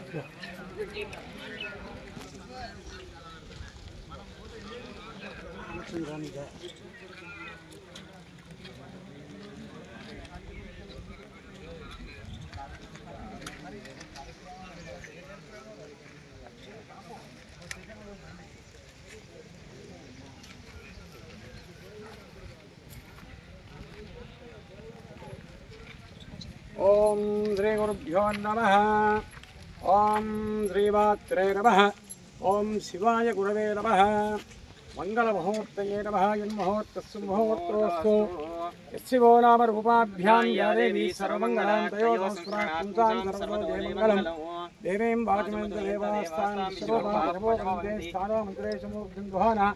ओम श्री गुरुभ्यो नमः। ओम श्रीमात्रे नमः। ओम शिवाय गुरवे नमः। मंगलमुहूर्तये नमः। यन्मुहूर्तस्य मुहूर्तोऽस्तु यस्यो नाम रूपाभ्यां या देवी सर्वमङ्गलां तयो संस्मरां सर्वोजयमङ्गलं देवीं वाचमन्त्रदेवास्तां सर्वोपाधवोकन्ते स्थानो मन्त्रेशमूर्तिन्दुहाना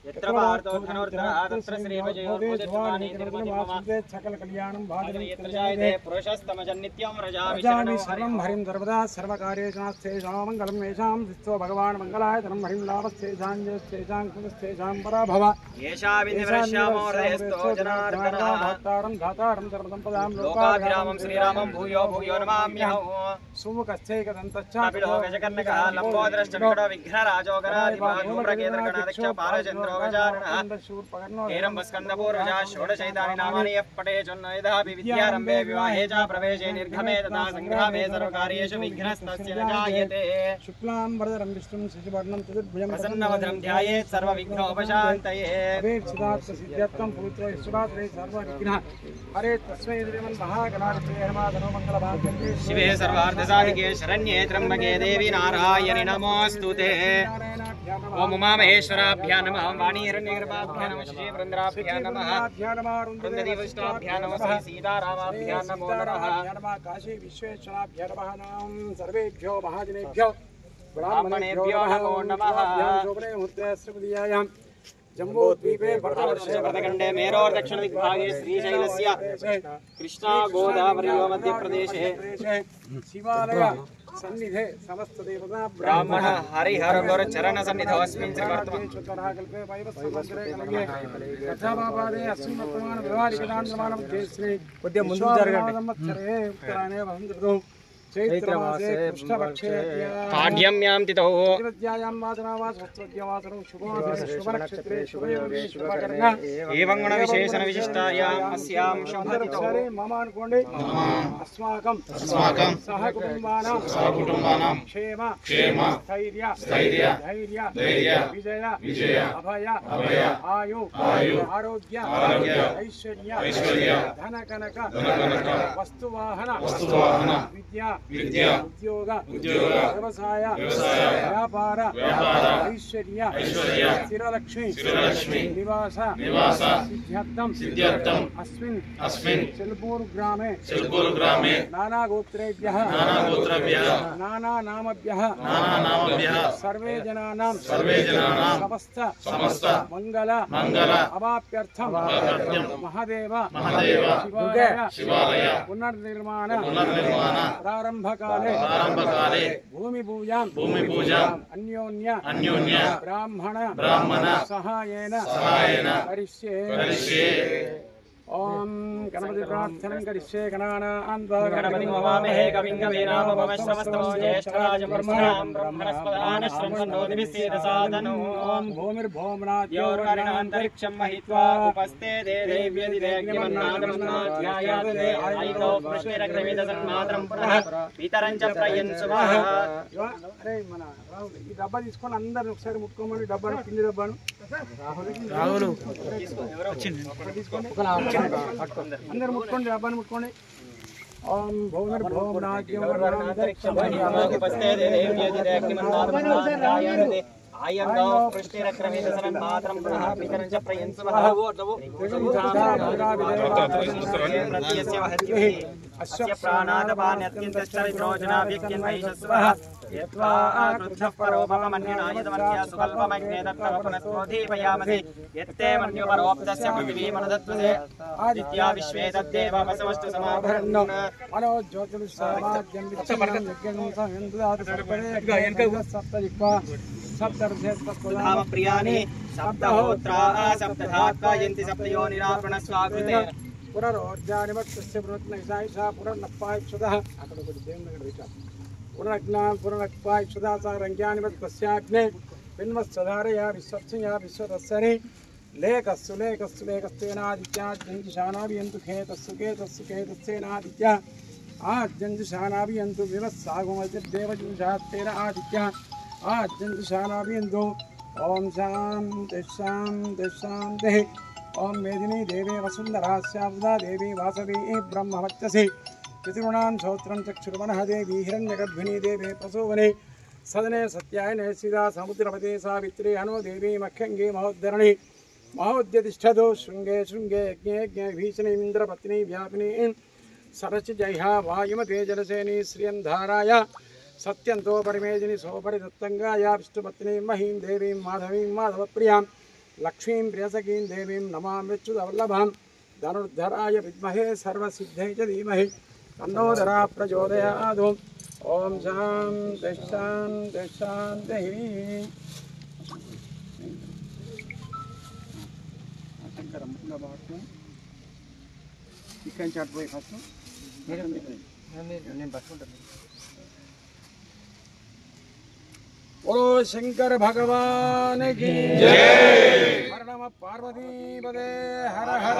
यत्र पार्थो धनुर्धरः तत्र श्रीवजयोर्भूतिर्भवानी सकल कल्याणं भागवते पुरुषस्तमजन्नित्यं रजामि सर्वं हरिं सर्वदा सर्वकार्येषास्तेषां मङ्गलं येषां दिस्तो भगवान् मङ्गलाय धनं हरिं लाभस्तेषां जयस्तेषां कुलस्तेषां पराभव येषा विधिवश्यामो हृदयस्थो जनार्दनः भक्तारं धातारं सर्वसम्पदां लोकाभिरामं श्रीरामं भूयो भूयो नमाम्यहं सुमुखश्चैकदन्तश्चापिलोकजकर्णकः लम्बोदरश्चविकटो विघ्नराजो गणाधिपः धूम्रकेतुर्गणाध्यक्ष पारचन्द्रो गजाननः हेरम्बस्कन्दपूर्वजा षोडशैतानि नामानि यः पठेचोन्नयदापि विद्यारम्भे विवाहे च प्रवेशे निर्गमे तथा सङ्ग्रामे सर्वकार्येषु विघ्नस्तस्य न जायते शुक्लाम्बरधरं विष्णुं शशिवर्णं चतुर्भुजं प्रसन्नवदनं ध्यायेत् सर्वविघ्नोपशान्तये सिद्धार्थं पवित्रो ईश्वरात्रे सर्वविघ्नः हरे तस्मै श्रीमन्महागणाधिपते नमः धनो मङ्गलभाग्ये शिवे सर्वार्थसाधिके शरण्ये त्र्यम्बके देवी नारायणि नमोऽस्तुते ओम उमामहेश्वराभ्यां नमः वाणीहिरण्यगर्भाभ्यां नमः श्रीवृन्दाभ्यां नमः वृन्ददेवष्टाभ्यां नमः श्री सीतारामाभ्यां नमो नमः काशी विश्वेश्वराभ्यां नमः सर्वेभ्यो महाजनेभ्यो ब्राह्मणेभ्यो नमो नमः शोभने मुहूर्ते जम्बूद्वीपे भरतखण्डे मेरोर् दक्षिणदिग्भागे श्रीशैलस्य कृष्णा गोदावर्यो मध्यप्रदेशे शिवालय सन्निधे समस्त देवता ब्राह्मण हरिहर गुरु चरण सन्निधोऽस्मिन् श्रीवर्तमानकल्पे वैवस्वतन्त्रे कलये कथाभावादे अस्मिन् वर्तमान व्यवहारिकदानमानं श्री कोद्य ముందుకు జరగండి సంవత్సరే ఉత్తరాయణే వసంతఋతుః चैत्रमासे कृष्णपक्षे पाढ्यम्यां तिथौ विद्यायां वासनावा सहस्रद्यवासरं शुभमासे शुभनक्षत्रे शुभयोगे शुभकर्ण एवं गुणविशेषण विशिष्टायाम् अस्यां शुभतिथौ मम अनुकोंडे अस्माकं सहकुटुम्बानां क्षेम स्थैर्य विजय अभय आयु आरोग्य ऐश्वर्य धन कनक वस्तुवाहन विद्या उद्योग व्यवसाय व्यापार ऐश्वर्य स्थिरलक्ष्मी निवास सिद्ध्यर्थम् अस्मिन् सिल्बूरु ग्रामे नाना गोत्रेभ्यः नानानामभ्यः सर्वे जनानां समस्त मंगल अवाप्यर्थं महादेव शिवालय पुनर्निर्माण प्रारंभ काले भूमि पूजा अन्योन्य ब्राह्मण सहायेन करिष्ये ओम गणपति प्रार्थनं करिष्ये गणानां गणपति नमामहे कविं कवीनामवश्रवस्तमो ज्येष्ठराजं ब्रह्मणस्पदान श्रवणोदिभिस्सेदसादनो ओम भूमिर्भौमनाद्योर्वरिणान्तरिक्षं महित्वा उपस्ते देवेभ्यदिवेग्यमन्नादमन्नाध्यायाते आयुधो प्रश्निरग्रमिदसन्मात्रं पुनः पितरं च प्रयन्सुमः अरे మన ఈ డబ్బా తీసుకొని అందరూ ఒకసారి ముట్టుకోమని డబ్బాను పిండి డబ్బాను రాహుల్ వచ్చింది తీసుకోండి अंदर मुट्कोंडे डब्बानु मुट्कोंडे ओम भौमिर्भौमनाद्यं वर्णान्तरिक्षं उपस्ते देवेभ्यदिवेग्यमन्नादमन्नाध्यायाते आयन्दो पृष्टिरक्रमेदसन्मात्रं पुनः पितरं च प्रयन्सुमः अस्य प्राणादपान्यत्यन्तश्चरित्रोजनाव्यक्त्यन्वैषस्वः यत्वा क्रुद्धः परो मम मन्यनायतमन्या सुकल्पमग्ने तत्तव पुनस्त्वोदीपयामसि यत्ते मन्युपरोक्तस्य पृथिवीमनुदत्वसे आदित्या विश्वे तद्देवमसमस्तु समाभरन् मनो ज्योतिर्विश्वराज्यं विच्ඡिन्नं यज्ञं सहन्द्रात् सर्वणे सप्तदिक्वा धाम प्रियानि सप्तहोत्रा सप्तधात्वायन्ति सप्तयोनिरापणस्वाकृते पुनरोर्जानि वत्सस्य पुनर्नैषा पुनर्नप्पायुषदः अక్కడ ఒకటి దేవుని దగ్గర పెట్టాం पुनरग्नां पुनरक्पायुषदा सारङ्ग्यानि वत्सस्याग्ने पिन्वत्सधारया विश्वत्सया विश्वतस्सरि लेकस्सु लेकस्सु लेकस्तेनादित्याद्यञ्जुषानाभियन्तु खेतस्सु केतस्सु केतस्तेनादित्या आद्यञ्जुषानाभियन्तु विवत्सागुमतिर्देवजुषास्तेन आदित्या आद्यञ्जुषानाभियन्तु ॐ शान्तिः शान्तिः शान्तिः ॐ मेदिनी देवी वसुन्धरास्यावदा देवी वासवी ब्रह्मवत्यसि पितॄणां श्रोत्रं चक्षुर्मनः देवी हिरण्यगर्भिणी देवी प्रसूवने सदने सत्यायने सीता समुद्रपते सावित्री हनो देवी मख्यङ्गी महोद्धरणी महोद्यतिष्ठतो शृङ्गे शृङ्गे यज्ञे यज्ञे भीषणीन्द्रपत्नी व्यापिनी सरसिजह्या वायुमते जलसेनी श्रियन्धाराय सत्यन्तो परिमेदिनी सोपरिदत्तङ्गाया विष्णुपत्नी महीं देवीं माधवीं माधवप्रियां लक्ष्मीं प्रियसखीं देवीं नमाम्यच्युतवल्लभां धनुर्धराय विद्महे सर्वसिद्धै च धीमहि तन्नोदरा प्रचोदयात् ओम शांति शांति शांति चिकन चाट बोई फर्स्ट बोलो शंकर भगवान की जय। हर नमः पार्वती पदे हर हर